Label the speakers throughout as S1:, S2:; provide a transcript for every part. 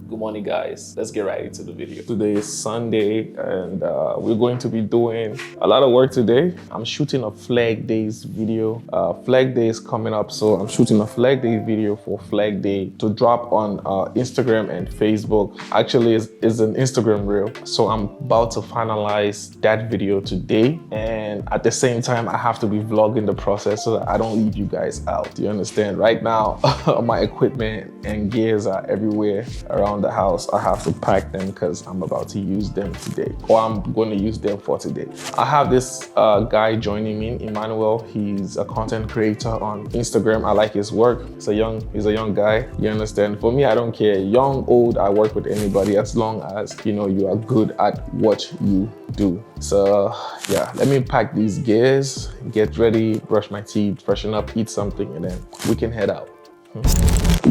S1: Good morning, guys. Let's get right into the video. Today is Sunday and we're going to be doing a lot of work today. I'm shooting a Flag Days video. Flag Day is coming up, so I'm shooting a Flag Day video for Flag Day to drop on Instagram and Facebook. Actually, it's an Instagram reel, so I'm about to finalize that video today. And at the same time, I have to be vlogging the process so that I don't leave you guys out. Do you understand? Right now, my equipment and gears are everywhere around the house. I have to pack them because I'm about to use them today, or I'm going to use them for today. I have this guy joining me, Emmanuel. He's a content creator on Instagram. I like his work. He's a young guy. You understand? For me, I don't care. Young, old, I work with anybody as long as you are good at what you do. So yeah, let me pack these gears, get ready, brush my teeth, freshen up, eat something, and then we can head out.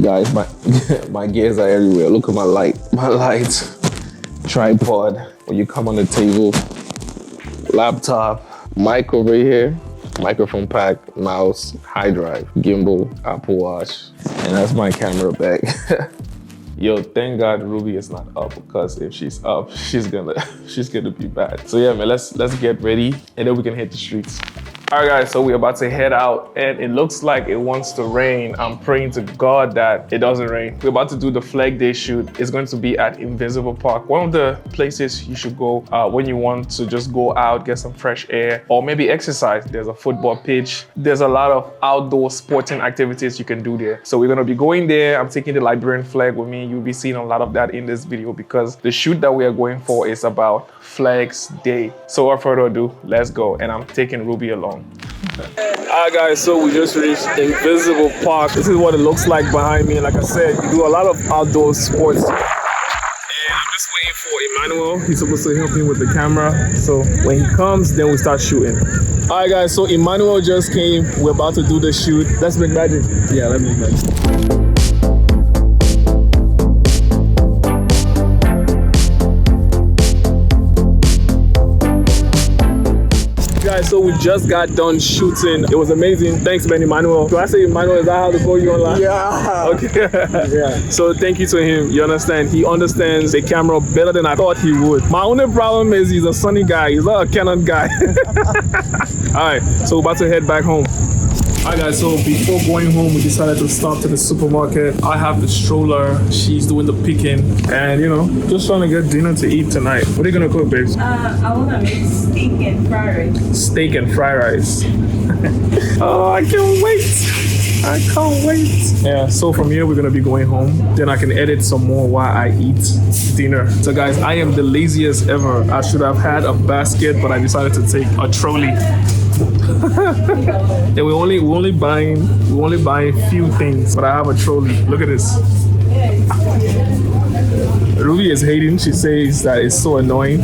S1: Guys, my gears are everywhere. Look at my light, tripod. When you come on the table, laptop, mic over here, microphone pack, mouse, high drive, gimbal, Apple Watch, and that's my camera bag. Yo, thank God Ruby is not up, because if she's up, she's gonna be bad. So yeah, man, let's get ready and then we can hit the streets. All right, guys, so we're about to head out and it looks like it wants to rain. I'm praying to God that it doesn't rain. We're about to do the Flag Day shoot. It's going to be at Invincible Park, one of the places you should go when you want to just go out, get some fresh air, or maybe exercise. There's a football pitch. There's a lot of outdoor sporting activities you can do there. So we're gonna be going there. I'm taking the Liberian flag with me. You'll be seeing a lot of that in this video because the shoot that we are going for is about Flags Day. So without further ado, let's go. And I'm taking Ruby along. Alright guys, so we just reached Invincible Park. This is what it looks like behind me. Like I said, you do a lot of outdoor sports. And I'm just waiting for Emmanuel. He's supposed to help me with the camera. So when he comes, then we start shooting. Alright guys, so Emmanuel just came. We're about to do the shoot. Let's make magic. Yeah, let's make magic. Guys, so we just got done shooting. It was amazing. Thanks, man, Emmanuel. Do I say Emmanuel? Is that how to call you online? Yeah. Okay. Yeah. So thank you to him. You understand? He understands the camera better than I thought he would. My only problem is he's a Sony guy. He's not a Canon guy. All right, so we're about to head back home. Alright guys, so before going home, we decided to stop to the supermarket. I have the stroller, she's doing the picking, and just trying to get dinner to eat tonight. What are you gonna cook, babes?
S2: I wanna make steak and fried rice.
S1: Steak and fried rice. Oh, I can't wait. I can't wait. Yeah, so from here, we're gonna be going home. Then I can edit some more while I eat dinner. So guys, I am the laziest ever. I should have had a basket, but I decided to take a trolley. Yeah, we're only buying few things, but I have a trolley. Look at this. Ruby is hating. She says that it's so annoying.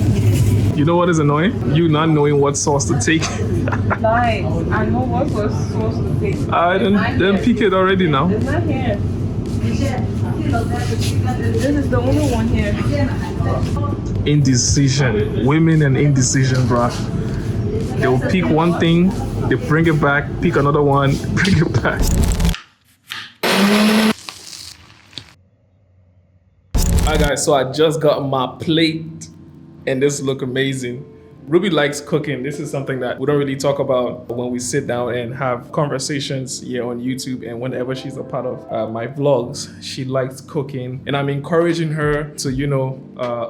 S1: You know what is annoying? You not knowing what sauce to take.
S2: Like, I know what sauce to take.
S1: Then pick it already now.
S2: It's not here. This is the only one here.
S1: Indecision. Women and indecision, bruh. They will pick one thing, they bring it back, pick another one, bring it back. Alright guys, so I just got my plate and this look amazing. Ruby likes cooking. This is something that we don't really talk about when we sit down and have conversations here on YouTube, and whenever she's a part of my vlogs, she likes cooking, and I'm encouraging her to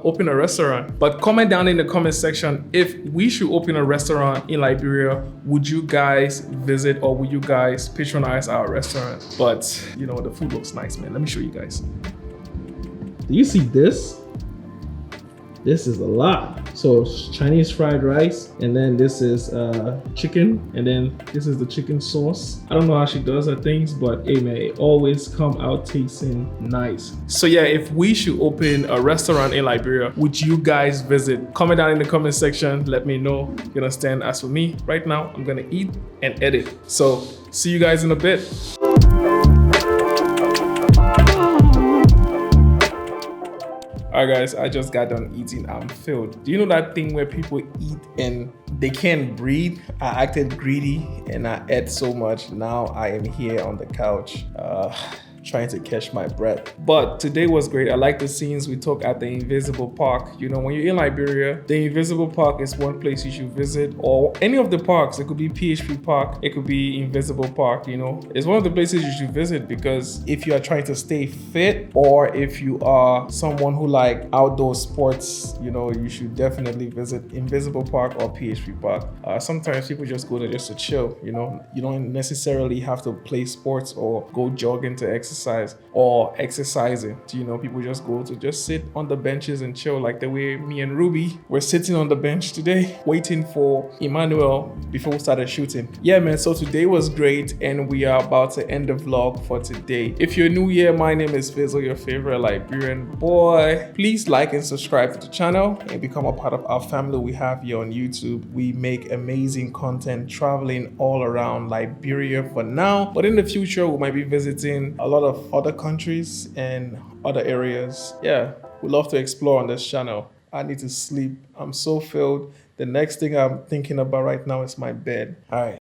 S1: open a restaurant. But comment down in the comment section if we should open a restaurant in Liberia. Would you guys visit, or would you guys patronize our restaurant? But the food looks nice, man. Let me show you guys. Do you see this? This is a lot. So Chinese fried rice, and then this is chicken, and then this is the chicken sauce. I don't know how she does her things, but hey man, it always come out tasting nice. So yeah, if we should open a restaurant in Liberia, would you guys visit? Comment down in the comment section, let me know. You understand? As for me, right now, I'm gonna eat and edit. So see you guys in a bit. Alright guys, I just got done eating. I'm filled. Do you know that thing where people eat and they can't breathe? I acted greedy and I ate so much. Now I am here on the couch.
S3: trying to catch my breath. But today was great. I like the scenes we took at the Invincible Park. You know, when you're in Liberia, the Invincible Park is one place you should visit, or any of the parks. It could be PHP Park, it could be Invincible Park, you know. It's one of the places you should visit because if you are trying to stay fit, or if you are someone who like outdoor sports, you know, you should definitely visit Invincible Park or PHP Park. Sometimes people just go there just to chill, you know. You don't necessarily have to play sports or go jogging to exercise or exercising. You know, people just go to just sit on the benches and chill, like the way me and Ruby were sitting on the bench today, waiting for Emmanuel before we started shooting. Yeah, man, so today was great and we are about to end the vlog for today. If you're new here, my name is Phizzle, your favorite Liberian boy. Please like and subscribe to the channel and become a part of our family we have here on YouTube. We make amazing content traveling all around Liberia for now, but in the future we might be visiting a lot of other countries and other areas. Yeah, we love to explore on this channel. I need to sleep. I'm so filled. The next thing I'm thinking about right now is my bed. All right.